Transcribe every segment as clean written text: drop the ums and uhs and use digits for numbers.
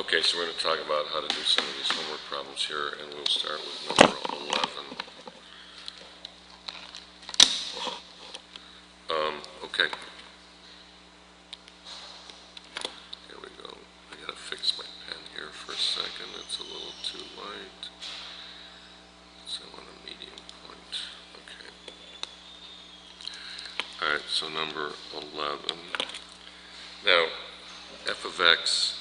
Okay, so we're going to talk about how to do some of these homework problems here, and we'll start with number 11. Okay. Here we go. I got to fix my pen here for a second. It's a little too light. So I want a medium point. Okay. All right, so number 11. Now, f of x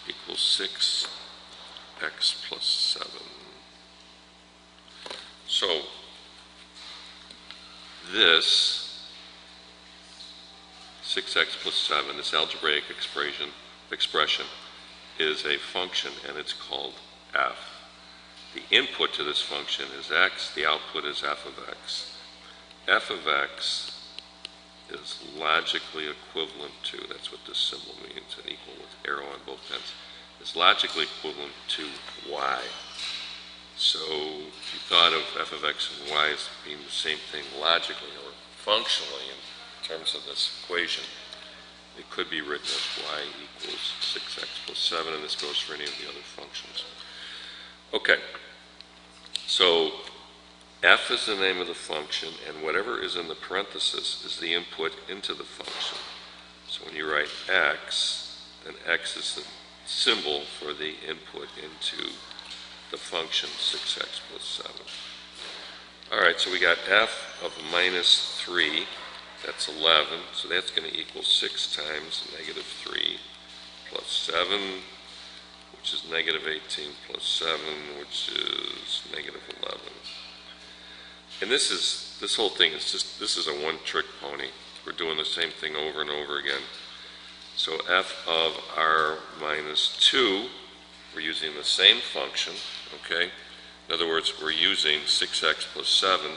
equals 6x plus 7. So this 6x plus 7, this algebraic expression is a function, and it's called f. The input to this function is x, the output is f of x. F of x is logically equivalent to, that's what this symbol means, an equal with arrow on both ends, is logically equivalent to y. So if you thought of f of x and y as being the same thing logically or functionally in terms of this equation, it could be written as y equals 6x plus 7, and this goes for any of the other functions. Okay, so f is the name of the function, and whatever is in the parenthesis is the input into the function. So when you write x, then x is the symbol for the input into the function 6x plus 7. All right, so we got f of minus 3, that's 11, so that's going to equal 6 times negative 3 plus 7, which is negative 18 plus 7, which is negative 11. And this whole thing is just, this is a one-trick pony. We're doing the same thing over and over again. So f of r minus 2, we're using the same function, okay? In other words, we're using 6x plus 7,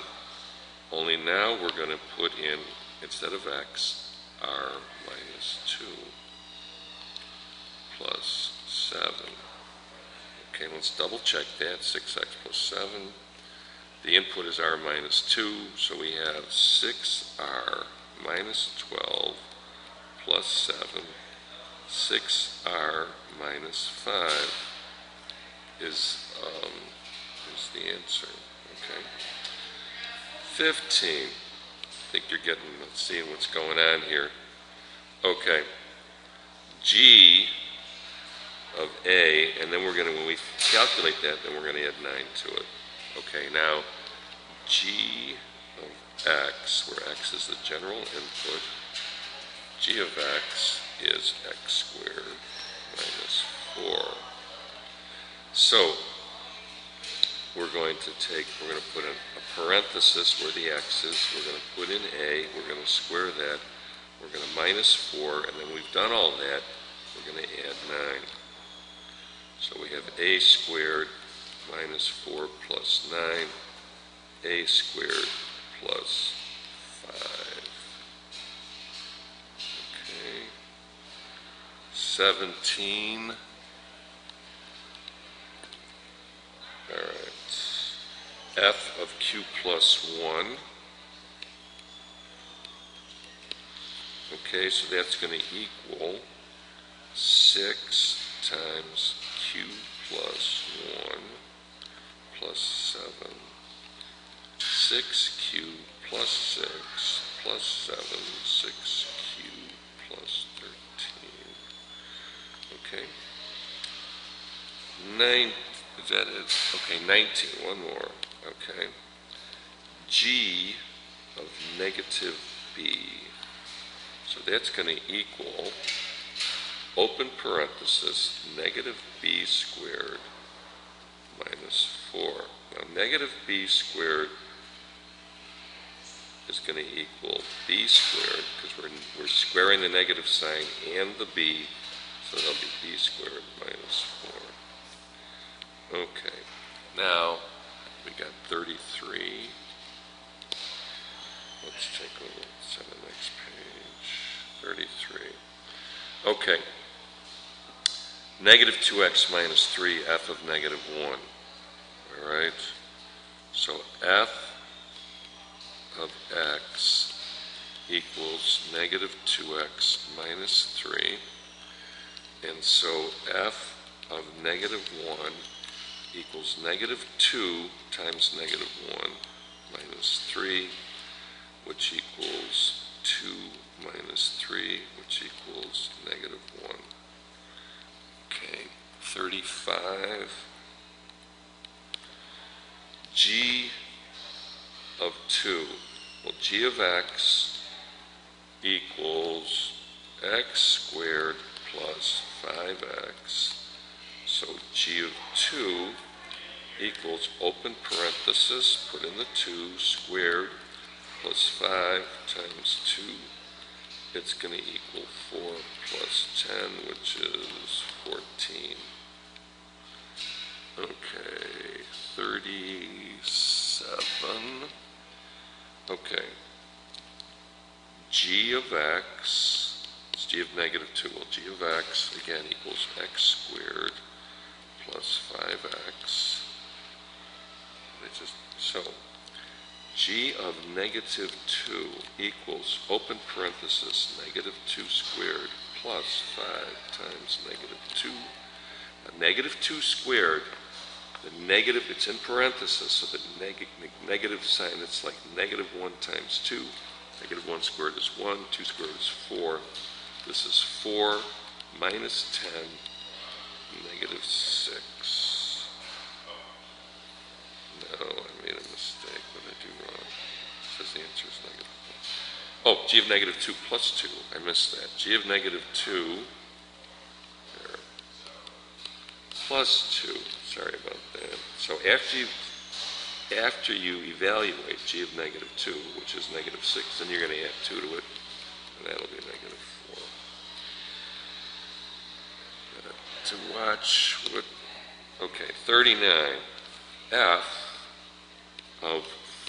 only now we're going to put in, instead of x, r minus 2 plus 7. Okay, let's double check that, 6x plus 7. The input is r minus 2, so we have 6r minus 12 plus 7. 6r minus 5 is the answer. Okay. 15. I think you're seeing what's going on here. Okay. G of a, and then we're going to, when we calculate that, then we're going to add 9 to it. Okay, now g of x, where x is the general input, g of x is x squared minus 4. So we're going to put in a parenthesis where the x is, we're going to put in a, we're going to square that, we're going to minus 4, and then we've done all that, we're going to add 9. So we have a squared minus 4 plus 9, a squared plus 5. Okay. 17. All right. F of q plus 1. Okay, so that's going to equal 6 times q plus 1 plus 7. 6q plus 6 plus 7, 6q plus 13. Okay. 9, is that it? Okay, 19, one more. Okay. G of negative b. So that's going to equal, open parenthesis, negative b squared minus 4. Now, negative b squared is going to equal b squared, because we're squaring the negative sign and the b, so that'll be b squared minus 4. Okay, now we got 33. Let's take a look at the next page. 33. Okay. Negative 2x minus 3, f of negative 1. All right. So f of x equals negative 2x minus 3. And so f of negative 1 equals negative 2 times negative 1 minus 3, which equals 2 minus 3, which equals negative 1. Okay, 35. G of 2. Well, g of x equals x squared plus 5x. So g of 2 equals, open parenthesis, put in the 2, squared plus 5 times 2. It's going to equal 4 plus 10, which is 14. Okay, 37. Okay. G of x, it's g of negative 2. Well, g of x, again, equals x squared plus 5x. So, g of negative 2 equals, open parenthesis, negative 2 squared plus 5 times negative 2. Now, negative 2 squared, the negative, it's in parenthesis, so the negative sign, it's like negative 1 times 2. Negative 1 squared is 1, 2 squared is 4. This is 4 minus 10, negative 6. No, I made a mistake. What did I do wrong? It says the answer is negative 4. Oh, g of negative 2 plus 2. I missed that. G of negative 2 there, plus 2. Sorry about that. So after you evaluate g of negative 2, which is negative 6, then you're going to add 2 to it, and that'll be negative 4. To watch what, okay, 39, f of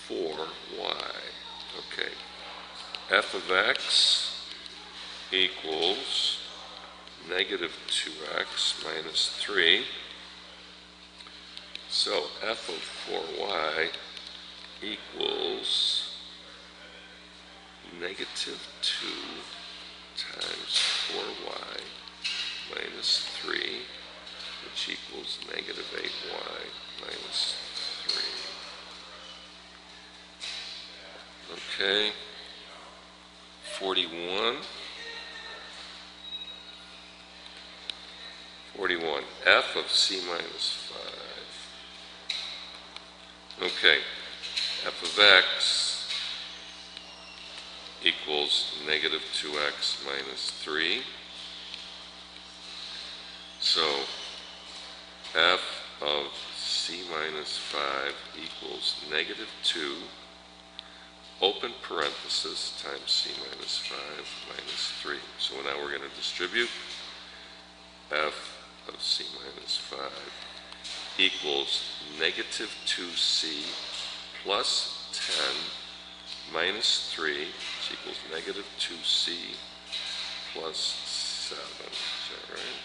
4y, okay, f of x equals negative 2x minus 3. So f of 4y equals negative 2 times 4y minus 3, which equals negative 8y minus 3. Okay, 41. 41, f of c minus 5. Okay, f of x equals negative 2x minus 3. So f of c minus 5 equals negative 2, open parenthesis, times c minus 5 minus 3. So now we're going to distribute f of c minus 5 equals negative 2c plus 10 minus 3, which equals negative 2c plus 7. Is that right?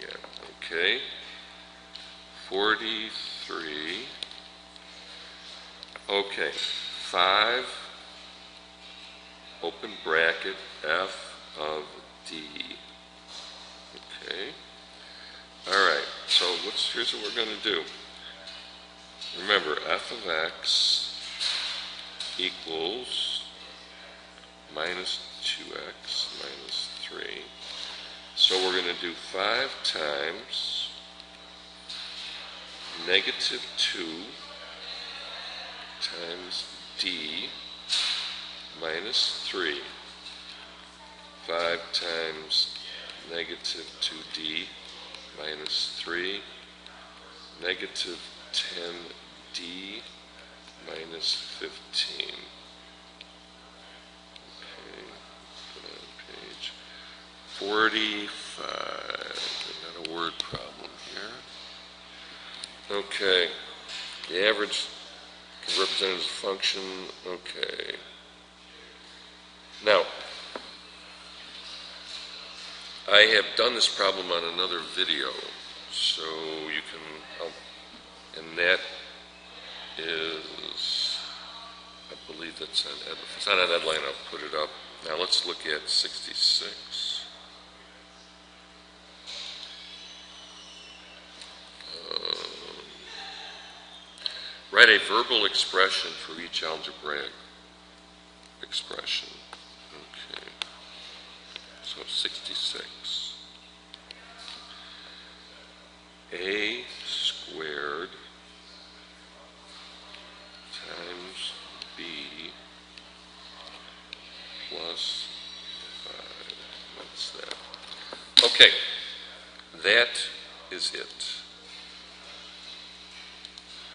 Yeah, okay. 43. Okay, 5, open bracket, f of d. Okay. All right, so here's what we're going to do. Remember, f of x equals minus 2x minus 3. So we're going to do 5 times negative 2 times d minus 3. 5 times negative 2d minus 3, negative 10d minus 15. Okay, put on page 45. I've got a word problem here. Okay, the average can represent as a function. Okay. Now, I have done this problem on another video, so you can, and that is, I believe that's on, if it's not on Edline, I'll put it up. Now let's look at 66. write a verbal expression for each algebraic expression. Okay. So 66. A squared times B plus 5. What's that? Okay. That is it.